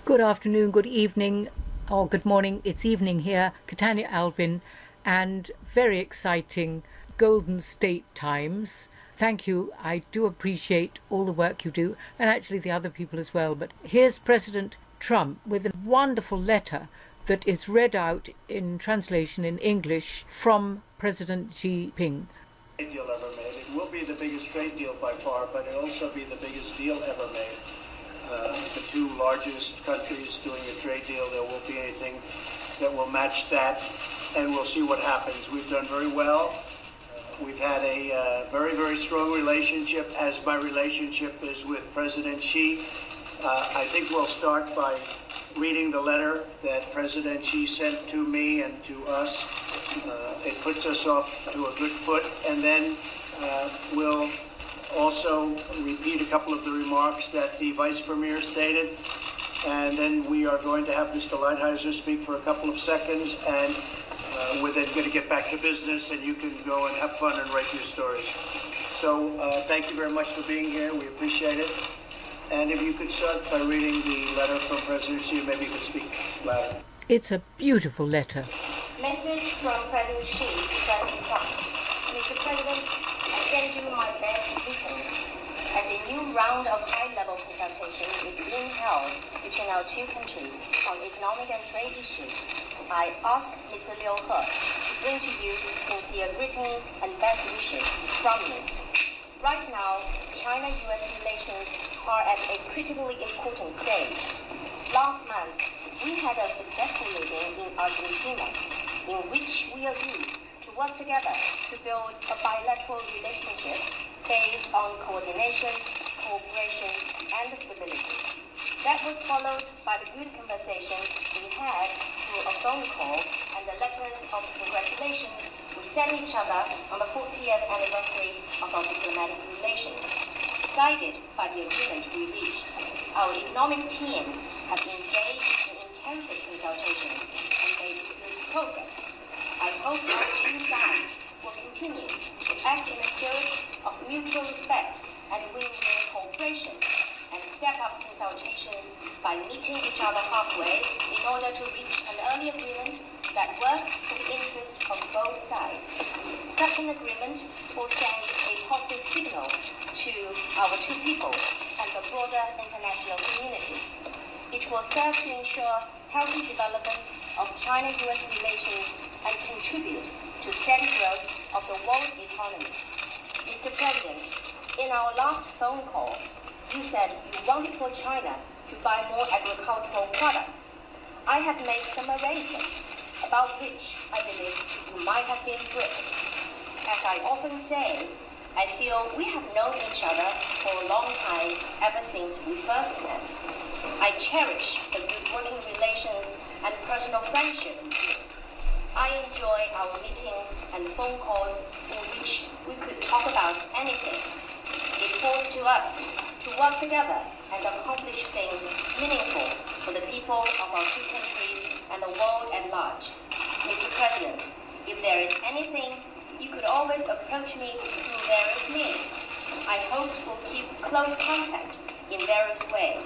Good afternoon, good evening, or good morning. It's evening here, Catania Alvin, and very exciting Golden State Times. Thank you. I do appreciate all the work you do, and actually the other people as well. But here's President Trump with a wonderful letter that is read out in translation in English from President Jinping. Trade deal ever made. It will be the biggest trade deal by far, but it'll also be the biggest deal ever made. The two largest countries doing a trade deal, there won't be anything that will match that, and we'll see what happens. We've done very well. We've had a very, very strong relationship, as my relationship is with President Xi. I think we'll start by reading the letter that President Xi sent to me and to us. It puts us off to a good foot, and then we'll also repeat a couple of the remarks that the Vice Premier stated, and then we are going to have Mr. Lighthizer speak for a couple of seconds, and we're then going to get back to business, and you can go and have fun and write your stories. So thank you very much for being here. We appreciate it. And if you could start by reading the letter from President Xi, maybe you could speak louder. It's a beautiful letter. Message from President Xi to President Trump. Mr. President, I send you my best wishes as a new round of high-level consultation is being held between our two countries on economic and trade issues. I ask Mr. Liu He to bring to you sincere greetings and best wishes from me. Right now, China-US relations are at a critically important stage. Last month, we had a successful meeting in Argentina, in which we agreed to work together to build a bilateral relationship based on coordination, cooperation, and stability. That was followed by the good conversation we had through a phone call and the letters of congratulations we sent each other on the 40th anniversary of our diplomatic relations. Guided by the agreement we reached, our economic teams have engaged in intensive consultations and made good progress. I hope our two sides will continue to act in a spirit of mutual respect and win-win cooperation, and step up consultations by meeting each other halfway in order to reach an early agreement that works for the interest of both sides. Such an agreement will send a positive signal to our two peoples and the broader international community. It will serve to ensure healthy development of China-US relations and contribute to steady growth of the world economy. Mr. President, in our last phone call, you said you wanted for China to buy more agricultural products. I have made some arrangements about which I believe you might have been briefed. As I often say, I feel we have known each other for a long time, ever since we first met. I cherish the good working relations and personal friendship with you. I enjoy our meetings and phone calls in which we could talk about anything. It falls to us to work together and accomplish things meaningful for the people of our two countries and the world at large. Mr. President, if there is anything, you could always approach me through various means. I hope we'll keep close contact in various ways.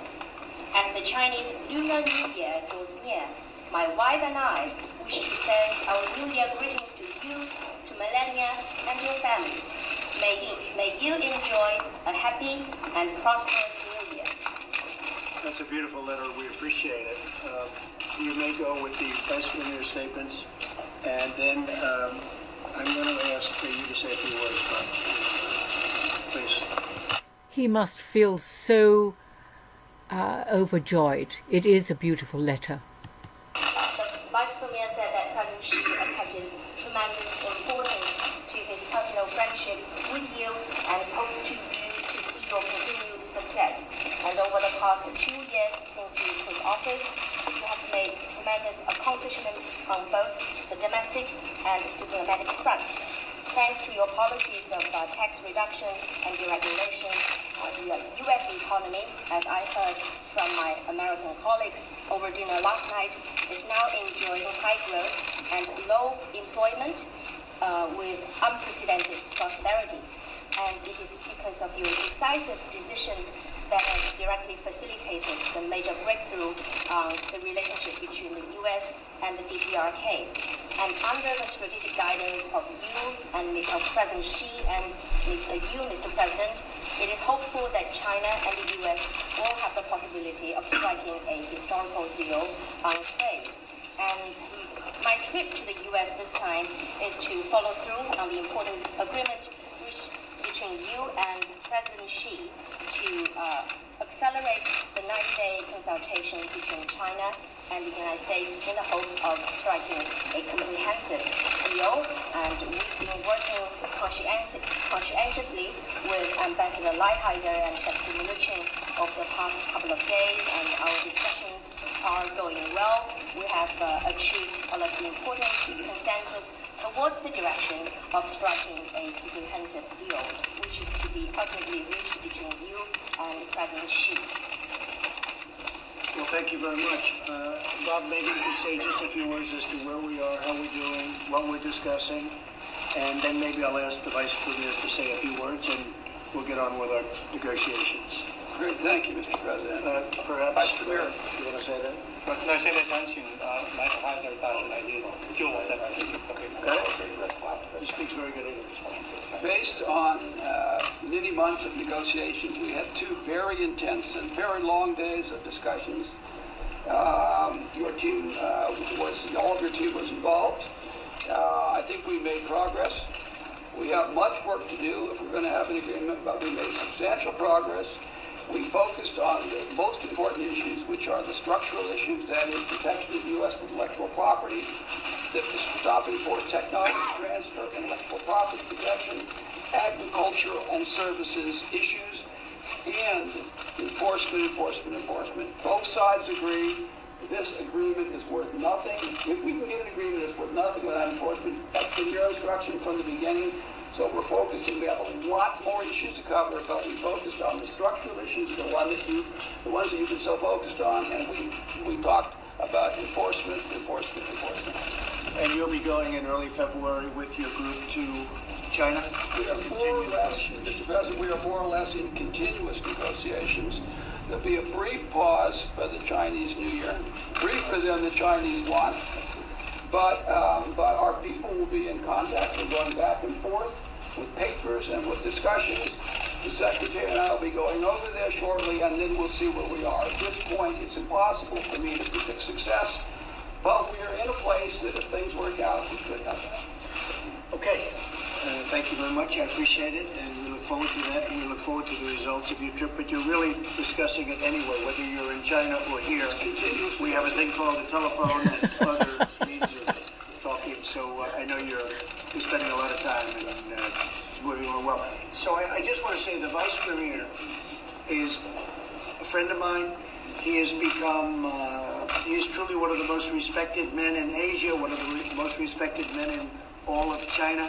As the Chinese Lunar New Year draws near, my wife and I wish to send our New Year greetings to you, to Melania, and your family. May you enjoy a happy and prosperous New Year. That's a beautiful letter. We appreciate it. You may go with the Vice Premier's statements, and then I'm going to ask you to say a few words, please. He must feel so overjoyed. It is a beautiful letter. The Vice Premier said that President Xi attaches tremendous importance to his personal friendship with you and hopes to see your continued success. And over the past 2 years since you took office, you have made tremendous accomplishments on both the domestic and diplomatic front. Thanks to your policies of tax reduction and deregulation, the U.S. economy, as I heard from my American colleagues over dinner last night, is now enjoying high growth and low employment with unprecedented prosperity. And it is because of your decisive decision that has directly facilitated the major breakthrough the relationship between the U.S. and the DPRK. And under the strategic guidance of you and of President Xi and you, Mr. President, it is hopeful that China and the U.S. will have the possibility of striking a historical deal on trade. And my trip to the U.S. this time is to follow through on the important agreement reached between you and President Xi to accelerate the 90-day consultation between China and the United States in the hope of striking a comprehensive deal. And we've been working conscientiously with Ambassador Leihaider and Secretary Mnuchin over the past couple of days, and our discussions are going well. We have achieved a lot of important consensus towards the direction of striking a comprehensive deal, which is to be ultimately reached between you and President Xi. Well, thank you very much. Bob, maybe you could say just a few words as to where we are, how we're doing, what we're discussing, and then maybe I'll ask the Vice Premier to say a few words, and we'll get on with our negotiations. Great, thank you, Mr. President. Perhaps, Vice Premier. You want to say that? 那现在想请Nigel大使来就我的He speaks very good English. Based on many months of negotiations, we had 2 very intense and very long days of discussions. Your team all of your team was involved. I think we made progress. We have much work to do if we're going to have an agreement, but we made substantial progress. We focused on the most important issues, which are the structural issues, that is protection of U.S. intellectual property, stopping for technology transfer, intellectual property protection, agricultural and services issues, and enforcement. Both sides agree this agreement is worth nothing. If we can get an agreement that's worth nothing without enforcement, that's been your instruction from the beginning. So we're focusing. We have a lot more issues to cover, but we focused on the structural issues, the ones that you've been so focused on, and we talked about enforcement. And you'll be going in early February with your group to China? We are more or less, Mr. President, we are more or less in continuous negotiations. There'll be a brief pause for the Chinese New Year, briefer than the Chinese want. But our people will be in contact. We're going back and forth with papers and with discussions. The Secretary and I will be going over there shortly, and then we'll see where we are. At this point, it's impossible for me to predict success, but we are in a place that if things work out, we could have that. Okay. Thank you very much. I appreciate it, and we look forward to that, and we look forward to the results of your trip. But you're really discussing it anyway, whether you're in China or here. We have a thing called a telephone and other means of talking, so I know you're spending a lot of time, and it's moving along well. So I just want to say the Vice Premier is a friend of mine. He has become, he is truly one of the most respected men in Asia, one of the most respected men in all of China,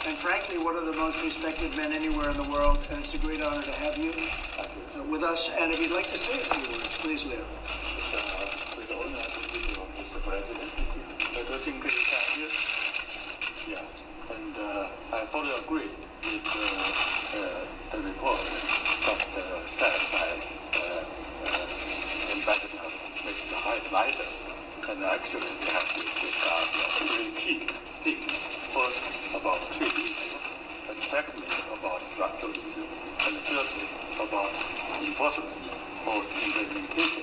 and frankly, one of the most respected men anywhere in the world, and it's a great honor to have you with us. And if you'd like to say a few words, please, Leo. With honor to meet you, Mr. President. I think and I fully agree with the report that said by Ambassador Mr. Nigel. And actually, we have to discuss 3 key things. First, about trade issue, and secondly, about structural issue, and thirdly, about enforcement or implementation.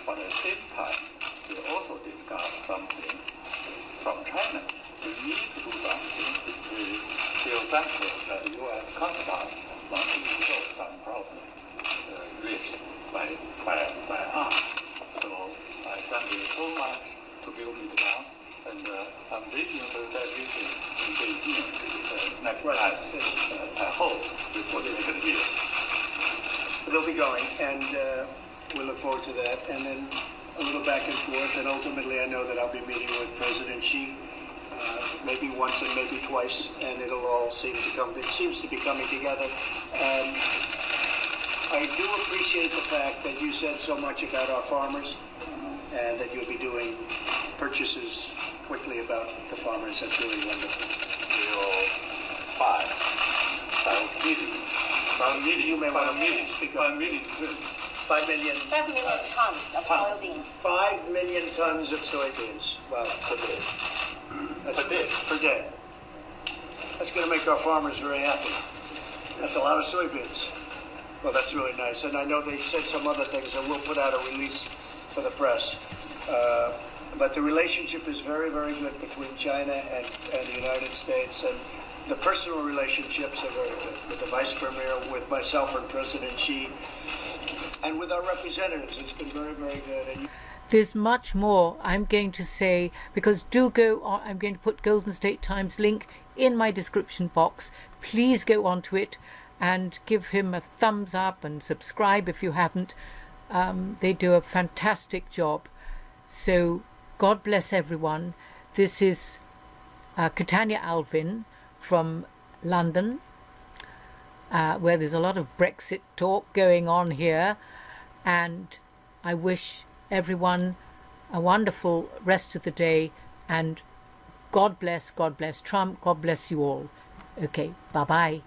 But at the same time, we also discuss something from China. We need to do something to feel thankful that the U.S. counterpart want to resolve some problem raised by us. So I thank you so much to give me the chance. And I'm waiting for the delegation in Beijing next time. I hope before the next year. They'll be going, and we look forward to that. And then a little back and forth, and ultimately I know that I'll be meeting with President Xi, maybe once and maybe twice, and it'll all seems to be coming together. I do appreciate the fact that you said so much about our farmers, and that you'll be doing purchases quickly about the farmers. That's really wonderful. You may want to speak up. 5 million. 5 million tons of soybeans. 5 million tons of soybeans. Wow, per day. That's per day. That's going to make our farmers very happy. That's a lot of soybeans. Well, that's really nice. And I know they said some other things, and we'll put out a release for the press. But the relationship is very, very good between China and the United States. And the personal relationships are very good with the Vice Premier, with myself and President Xi, and with our representatives. It's been very, very good. And there's much more I'm going to say, because do go on. I'm going to put Golden State Times link in my description box. Please go onto it and give him a thumbs up and subscribe if you haven't. They do a fantastic job. So God bless everyone. This is Catania Alvin from London, where there's a lot of Brexit talk going on here, and I wish everyone a wonderful rest of the day, and God bless Trump, God bless you all. Okay, bye-bye.